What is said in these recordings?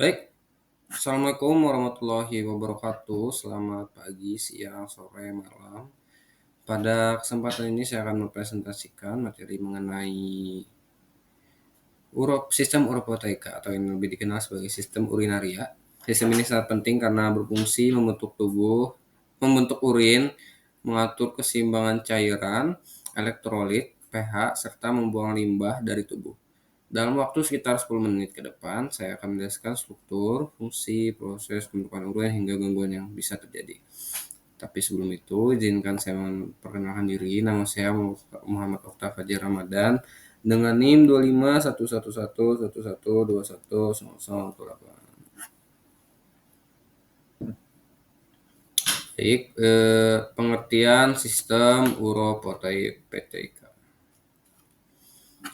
Baik, Assalamualaikum warahmatullahi wabarakatuh. Selamat pagi, siang, sore, malam. Pada kesempatan ini saya akan mempresentasikan materi mengenai sistem uropoteika atau yang lebih dikenal sebagai sistem urinaria. Sistem ini sangat penting karena berfungsi membentuk urin, mengatur keseimbangan cairan, elektrolit, pH, serta membuang limbah dari tubuh. Dalam waktu sekitar 10 menit ke depan, saya akan menjelaskan struktur, fungsi, proses pembentukan urin hingga gangguan yang bisa terjadi. Tapi sebelum itu, izinkan saya memperkenalkan diri. Nama saya Muhammad Okta Fajar Ramadan dengan NIM 251111112100. Baik, pengertian sistem uropoietika.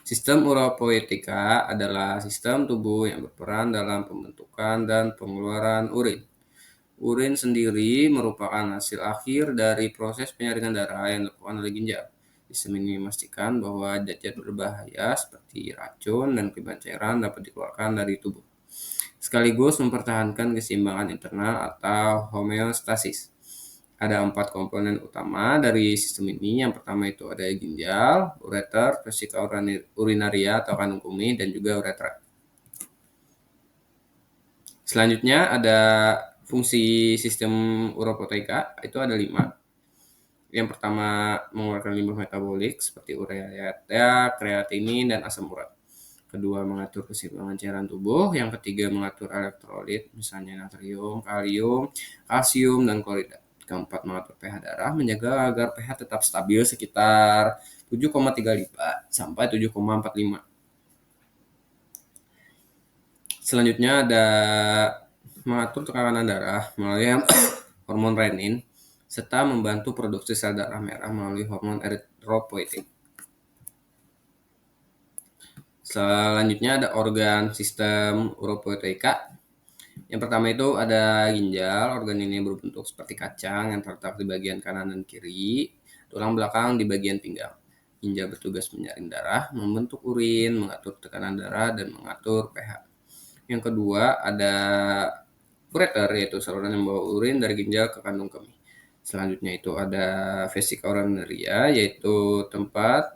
Sistem uropoietika adalah sistem tubuh yang berperan dalam pembentukan dan pengeluaran urin. Urin sendiri merupakan hasil akhir dari proses penyaringan darah yang dilakukan oleh ginjal. Sistem ini memastikan bahwa zat-zat berbahaya seperti racun dan kelebihan cairan dapat dikeluarkan dari tubuh, sekaligus mempertahankan keseimbangan internal atau homeostasis. Ada 4 komponen utama dari sistem ini. Yang pertama itu ada ginjal, ureter, vesika urinaria atau kandung kemih, dan juga uretra. Selanjutnya ada fungsi sistem uropoteika, itu ada 5. Yang pertama mengeluarkan limbah metabolik seperti urea, kreatinin, dan asam urat. Kedua, mengatur keseimbangan cairan tubuh. Yang ketiga, mengatur elektrolit, misalnya natrium, kalium, kalsium, dan klorida. Keempat, mengatur pH darah, menjaga agar pH tetap stabil sekitar 7,35 sampai 7,45. Selanjutnya ada mengatur tekanan darah melalui hormon renin, serta membantu produksi sel darah merah melalui hormon eritropoietin. Selanjutnya ada organ sistem uropoietika. Yang pertama itu ada ginjal. Organ ini berbentuk seperti kacang yang terletak di bagian kanan dan kiri, tulang belakang di bagian pinggang. Ginjal bertugas menyaring darah, membentuk urin, mengatur tekanan darah, dan mengatur pH. Yang kedua ada ureter, yaitu saluran yang membawa urin dari ginjal ke kandung kemih. Selanjutnya itu ada vesika urinaria, yaitu tempat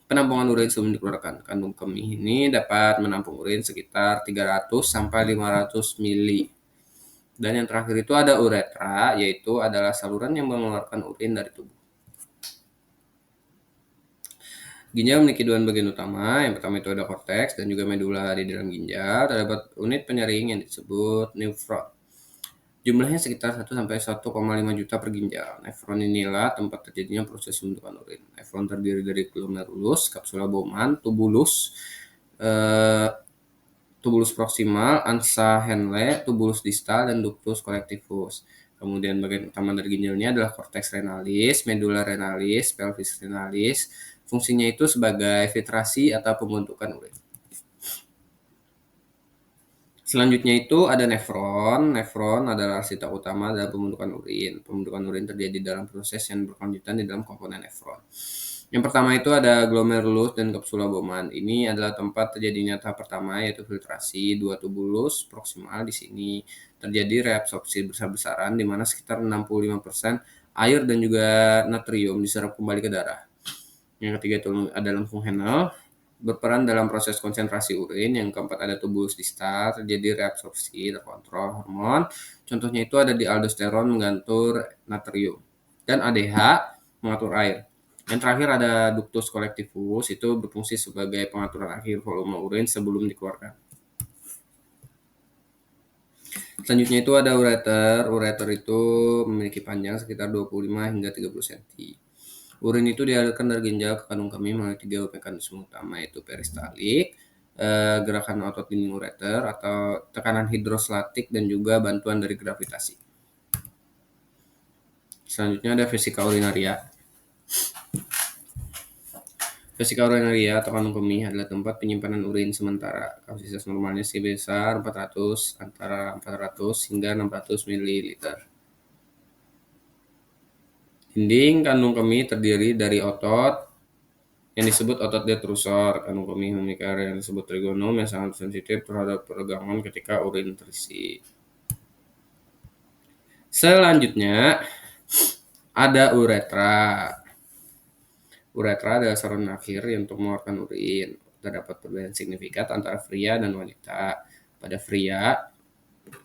penampungan urin sebelum dikeluarkan. Kandung kemih ini dapat menampung urin sekitar 300 sampai 500 mili. Dan yang terakhir itu ada uretra, yaitu adalah saluran yang mengeluarkan urin dari tubuh. Ginjal memiliki dua bagian utama. Yang pertama itu ada korteks dan juga medula di dalam ginjal. Terdapat unit penyaring yang disebut nefron. Jumlahnya sekitar 1 sampai 1,5 juta per ginjal. Nefron inilah tempat terjadinya proses pembentukan urin. Nefron terdiri dari glomerulus, kapsula Bowman, tubulus proximal, ansa Henle, tubulus distal, dan ductus collectivus. Kemudian bagian utama dari ginjalnya adalah cortex renalis, medulla renalis, pelvis renalis. Fungsinya itu sebagai filtrasi atau pembentukan urin. Selanjutnya itu ada nefron. Nefron adalah arsitek utama dalam pembentukan urin. Pembentukan urin terjadi dalam proses yang berkelanjutan di dalam komponen nefron. Yang pertama itu ada glomerulus dan kapsula Bowman. Ini adalah tempat terjadinya tahap pertama, yaitu filtrasi. Dua tubulus proksimal di sini terjadi reabsorpsi besar-besaran, di mana sekitar 65% air dan juga natrium diserap kembali ke darah. Yang ketiga itu ada lempung Henle, berperan dalam proses konsentrasi urin. Yang keempat ada tubulus distal, terjadi reabsorpsi terkontrol hormon. Contohnya itu ada di aldosteron menggantur natrium, dan ADH mengatur air. Yang terakhir ada ductus collectivus, itu berfungsi sebagai pengaturan akhir volume urin sebelum dikeluarkan. Selanjutnya itu ada ureter. Ureter itu memiliki panjang sekitar 25 hingga 30 cm. Urin itu dialirkan dari ginjal ke kandung kemih melalui 3 mekanisme utama, yaitu peristalik, gerakan otot dinding ureter atau tekanan hidrostatik, dan juga bantuan dari gravitasi. Selanjutnya ada vesika urinaria. Vesika urinaria atau kandung kemih adalah tempat penyimpanan urin sementara. Kapasitas normalnya sebesar 400 hingga 600 ml. Dinding kandung kemih terdiri dari otot yang disebut otot detrusor. Kandung kemih memiliki area yang disebut trigonum yang sangat sensitif terhadap peregangan ketika urin terisi. Selanjutnya ada uretra. Uretra adalah saluran akhir yang untuk mengeluarkan urin. Terdapat perbedaan signifikan antara pria dan wanita. Pada pria,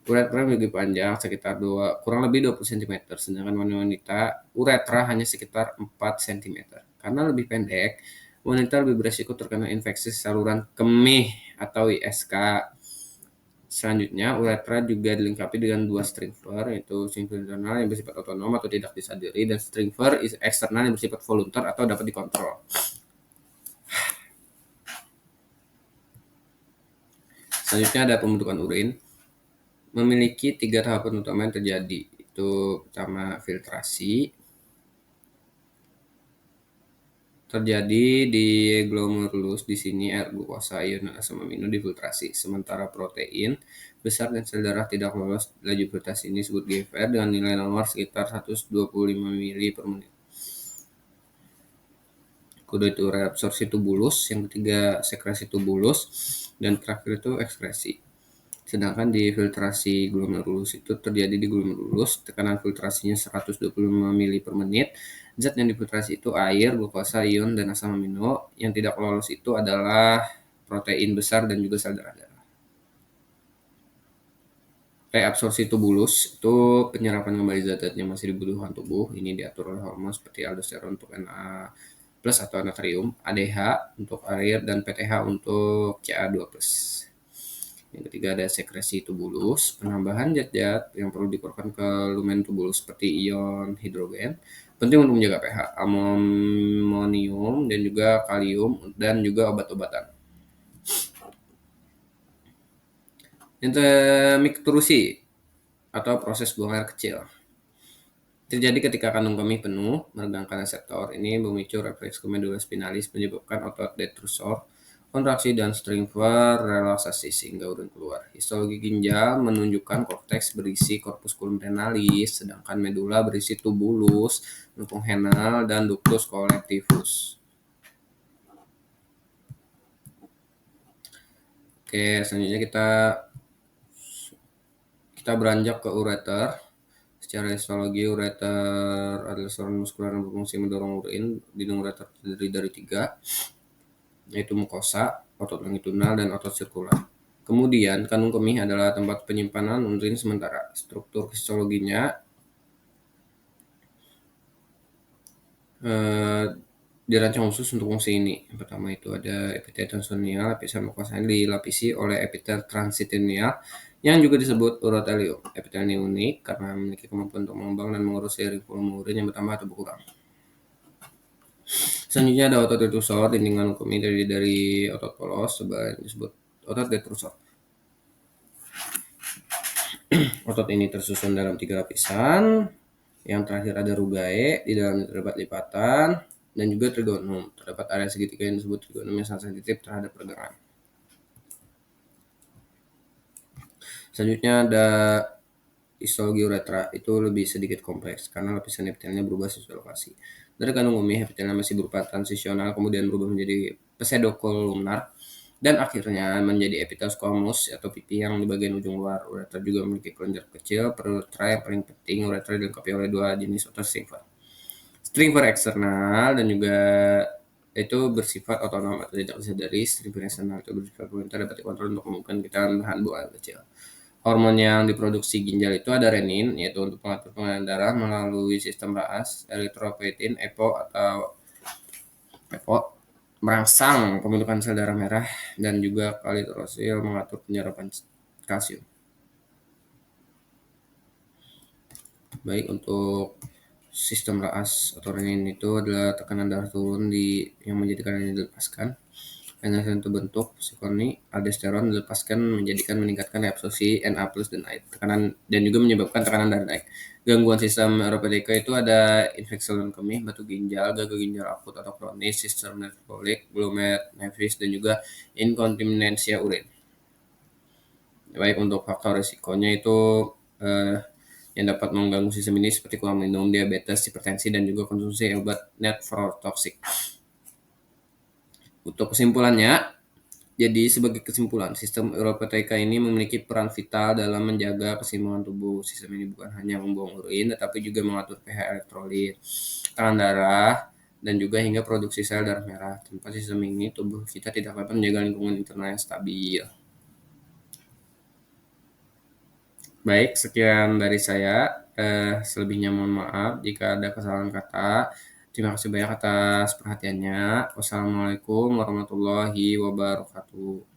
uretra lebih panjang sekitar kurang lebih 20 cm, sedangkan wanita uretra hanya sekitar 4 cm. Karena lebih pendek, wanita lebih beresiko terkena infeksi saluran kemih atau ISK. Selanjutnya, uretra juga dilengkapi dengan dua stringer, yaitu stringer internal yang bersifat otonom atau tidak disadari, dan stringer eksternal yang bersifat voluntar atau dapat dikontrol. Selanjutnya ada pembentukan urin. Memiliki 3 tahapan utama yang terjadi. Itu pertama filtrasi. Terjadi di glomerulus, di sini air glukosa, ion, dan asam amino difiltrasi. Sementara protein besar dan sel darah tidak lolos laju filtrasi ini disebut GFR dengan nilai nomor sekitar 125 ml per menit. Kedua itu reabsorpsi tubulus, yang ketiga sekresi tubulus, dan terakhir itu ekskresi. Sedangkan di filtrasi glomerulus itu terjadi di glomerulus, tekanan filtrasinya 125 ml per menit. Zat yang difiltrasi itu air, glukosa, ion, dan asam amino. Yang tidak lolos itu adalah protein besar dan juga sel darah. Reabsorpsi tubulus itu penyerapan kembali zat-zat yang masih dibutuhkan tubuh. Ini diatur oleh hormon seperti aldosteron untuk Na plus atau natrium, ADH untuk air, dan PTH untuk Ca2+. Yang ketiga ada sekresi tubulus, penambahan zat-zat yang perlu dikeluarkan ke lumen tubulus seperti ion hidrogen, penting untuk menjaga pH, amonium, dan juga kalium, dan juga obat-obatan. Entemikturusi atau proses buang air kecil terjadi ketika kandung kemih penuh meregangkan reseptor. Ini memicu refleks medula spinalis menyebabkan otot detrusor kontraksi dan stringer relaksasi sehingga urin keluar. Histologi ginjal menunjukkan korteks berisi corpusculum renalis, sedangkan medula berisi tubulus, lempung renal, dan ductus collectivus. Oke, selanjutnya kita beranjak ke ureter. Secara histologi, ureter adalah saluran muskular yang berfungsi mendorong urin. Dinding ureter terdiri dari 3, yaitu mukosa, otot longitudinal, dan otot sirkular. Kemudian, kandung kemih adalah tempat penyimpanan urin sementara. Struktur histologinya dirancang khusus untuk fungsi ini. Yang pertama itu ada epitel transitoneal, lapisan mukosa ini dilapisi oleh epitel transitoneal yang juga disebut urotelium. Epitel ini unik karena memiliki kemampuan untuk mengembang dan mengurus seiring volume urin yang bertambah atau berkurang. Selanjutnya ada otot detrusor, dinding kandung kemih terdiri dari otot polos, sebagian disebut otot detrusor. Otot ini tersusun dalam 3 lapisan. Yang terakhir ada rugae, di dalamnya terdapat lipatan, dan juga trigonum. Terdapat area segitiga yang disebut trigonum yang sangat sensitif terhadap peregangan. Selanjutnya ada histologi uretra, itu lebih sedikit kompleks karena lapisan epitelnya berubah sesuai lokasi. Dari kandung kemih, epitelnya masih berupa transisional, kemudian berubah menjadi pseudokolumnar, dan akhirnya menjadi epitel squamous atau pipi yang di bagian ujung luar. Uretra juga memiliki kelenjar kecil. Peruretra yang paling penting, uretra dilengkapi oleh 2 jenis otot stringer. Stringer eksternal dan juga itu bersifat otonom atau tidak disadari. Stringer eksternal itu bersifat voluntar, dapat dikontrol untuk membuka kita menahan buang air kecil. Hormon yang diproduksi ginjal itu ada renin, yaitu untuk mengatur pengalihan darah melalui sistem RAAS, eritropoietin, EPO merangsang pembentukan sel darah merah, dan juga kalitrosil mengatur penyerapan kalsium. Baik, untuk sistem RAAS atau renin itu adalah tekanan darah turun yang menjadikan renin dilepaskan. Renin terbentuk psikoni, aldosteron dilepaskan meningkatkan reabsorpsi Na+ dan air. Dan juga menyebabkan tekanan darah naik. Gangguan sistem aeropatika itu ada infeksi saluran kemih, batu ginjal, gagal ginjal akut atau kronis, sistem metabolic, glomerulonephritis, dan juga inkontinensia urin. Baik, untuk faktor risikonya itu yang dapat mengganggu sistem ini seperti kurang minum, diabetes, hipertensi, dan juga konsumsi obat nephrotoxic. Untuk kesimpulannya, jadi sebagai kesimpulan, sistem Europeteika ini memiliki peran vital dalam menjaga keseimbangan tubuh. Sistem ini bukan hanya membuang urin, tetapi juga mengatur pH elektrolit, tekanan darah, dan juga hingga produksi sel darah merah. Tanpa sistem ini, tubuh kita tidak dapat menjaga lingkungan internal yang stabil. Baik, sekian dari saya. Selebihnya mohon maaf jika ada kesalahan kata. Terima kasih banyak atas perhatiannya. Wassalamualaikum warahmatullahi wabarakatuh.